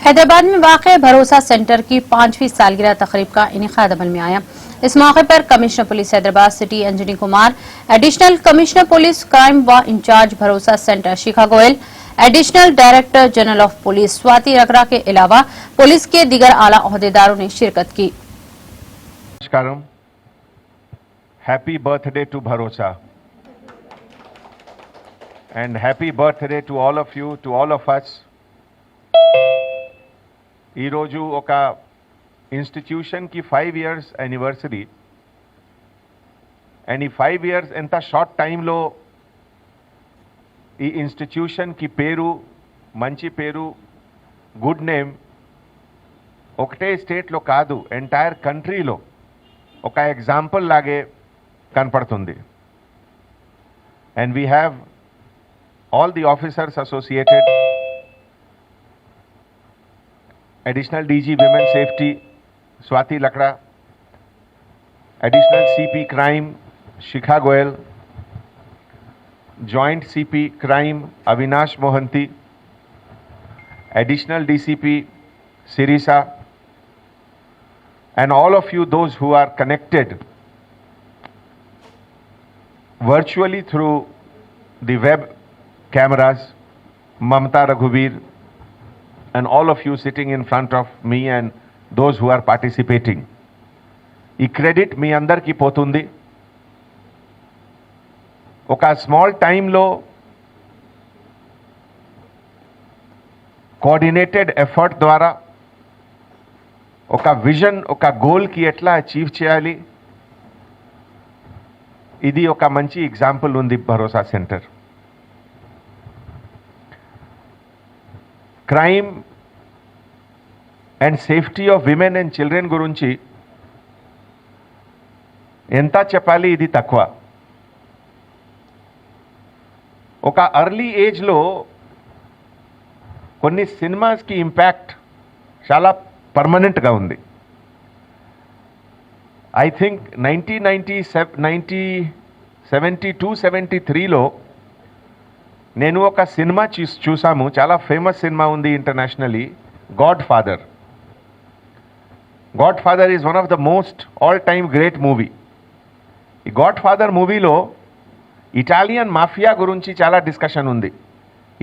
हैदराबाद में वाक़ भरोसा सेंटर की 5वीं सालगिरह तकरीब का इनेकाद अमल में आया। इस मौके पर commissioner police Hyderabad city Anjani Kumar, additional commissioner police crime व incharge Bharosa centre Shikha Goyal, additional director general of police Swati Lakra के अलावा पुलिस के दीगर आला ओहदेदारों ने शिरकत की। नमस्कारम, हैप्पी बर्थडे टू भरोसा and happy birthday to all of you, to all of us. ఈ రోజు ఒక ఇన్స్టిట్యూషన్ కి 5 ఇయర్స్ యానివర్సరీ అండ్ ఈ 5 ఇయర్స్ ఎంత షార్ట్ టైంలో ఈ ఇన్స్టిట్యూషన్ కి పేరు, మంచి పేరు, గుడ్ నేమ్ ఒకటే స్టేట్లో కాదు ఎంటైర్ కంట్రీలో ఒక ఎగ్జాంపుల్ లాగే కనపడుతుంది. And we have all the officers associated, additional DG Women Safety Swati Lakra, additional CP Crime Shikha Goyal, Joint CP Crime Avinash Mohanty, additional DCP Sirisa, and all of you those who are connected virtually through the web cameras, Mamta Raghubir, and all of you sitting in front of me and those who are participating. ఈ credit మీ అందరికీ పోతుంది. ఒక small టైంలో coordinated effort ద్వారా ఒక vision, ఒక గోల్కి ఎట్లా achieve చేయాలి, ఇది ఒక మంచి ఎగ్జాంపుల్ ఉంది భరోసా centre. Crime and safety of women and children గురించి ఎంత చెప్పాలి, ఇది తక్కువ. ఒక అర్లీ ఏజ్లో కొన్ని సినిమాస్కి ఇంపాక్ట్ చాలా పర్మనెంట్గా ఉంది. ఐ థింక్ 1972-73లో నేను ఒక సినిమా చూసాము, చాలా ఫేమస్ సినిమా ఉంది internationally, Godfather. Godfather is one of the most all time great movie. ఈ గాడ్ ఫాదర్ మూవీలో ఇటాలియన్ మాఫియా గురించి చాలా డిస్కషన్ ఉంది.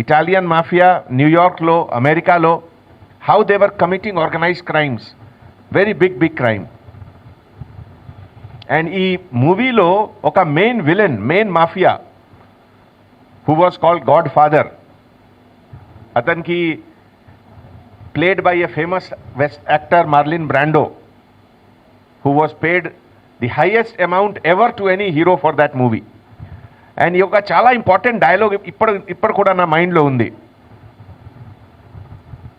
ఇటాలియన్ మాఫియా న్యూయార్క్లో, అమెరికాలో, how they were committing organized crimes, very big crime. And ఈ మూవీలో ఒక main villain, main mafia who was called Godfather. Atanki played by a famous West actor Marlon Brando, who was paid the highest amount ever to any hero for that movie. And yoka chala important dialogue ippudu kuda na mind lo undi.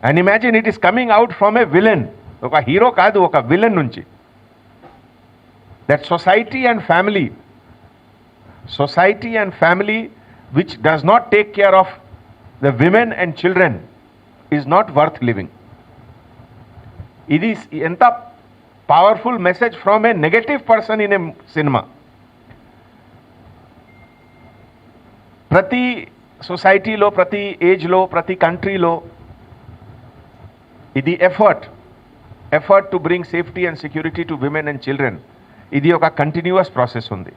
And imagine it is coming out from a villain, oka hero kaadu, oka villain nunchi. That society and family which does not take care of the women and children is not worth living. It is enta powerful message from a negative person in a cinema. Prati society lo, prati age lo, prati country lo, idi effort to bring safety and security to women and children, idi oka continuous process undi.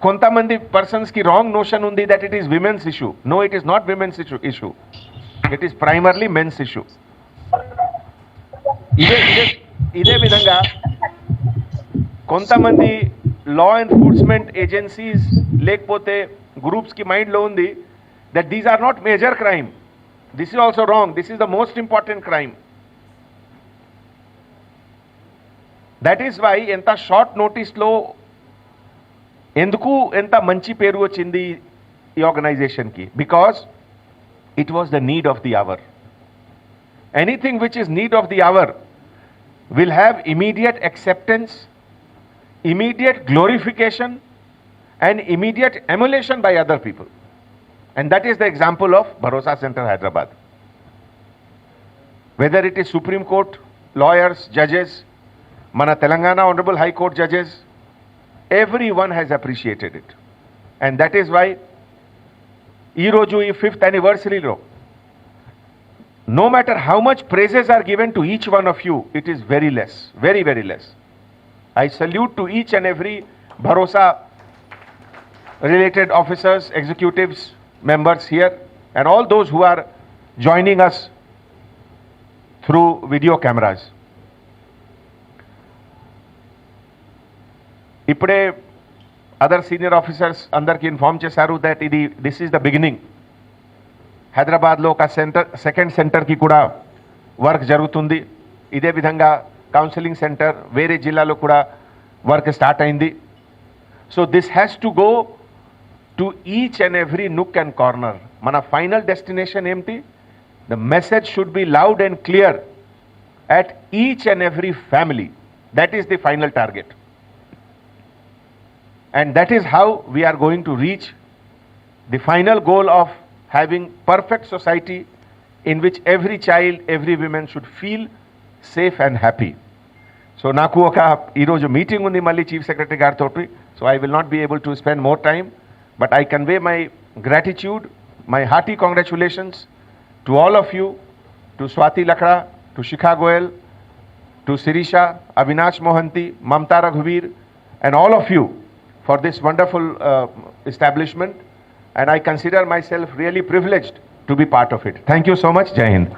కొంతమంది పర్సన్స్కి wrong notion ఉంది that it is women's issue. No, it is not women's issue, it is primarily men's issue. ఇదే విధంగా కొంతమంది law enforcement agencies లేకపోతే గ్రూప్స్కి మైండ్లో ఉంది that these are not major crime, this is also wrong, this is the most important crime. That is why ఎంత short నోటీస్లో ఎందుకు ఎంత మంచి పేరు వచ్చింది ఈ ఆర్గనైజేషన్కి, because it was the need of the hour. Anything which is need of the hour will have immediate acceptance, immediate glorification and immediate emulation by other people. And that is the example of Bharosa Center Hyderabad. Whether it is Supreme Court lawyers, judges, mana Telangana Honorable High Court judges, everyone has appreciated it. And that is why ఈ రోజు ఈ 5th anniversary-లో no matter how much praises are given to each one of you, it is very less, very, very less. I salute to each and every Bharosa related officers, executives, members here, and all those who are joining us through video cameras. ఇప్పుడే other senior officers అందరికీ inform చేశారు that this is the beginning. హైదరాబాద్లో ఒక second సెంటర్కి కూడా work జరుగుతుంది. ఇదే విధంగా కౌన్సిలింగ్ సెంటర్ వేరే జిల్లాలో కూడా వర్క్ స్టార్ట్ అయింది. So this has to go to each and every nook and corner. మన ఫైనల్ డెస్టినేషన్ ఏమిటి? The message should be loud and clear at each and every family. That is the final target. And that is how we are going to reach the final goal of having perfect society in which every child, every woman should feel safe and happy. So naku oka iroju meeting undi malli chief secretary gartoti, so I will not be able to spend more time, but I convey my gratitude, my hearty congratulations to all of you, to Swati Lakra, to Shikha Goyal, to Sirisha, Avinash Mohanty, Mamta Raghuvir, and all of you for this wonderful establishment. And I consider myself really privileged to be part of it. Thank you so much. Jai Hind.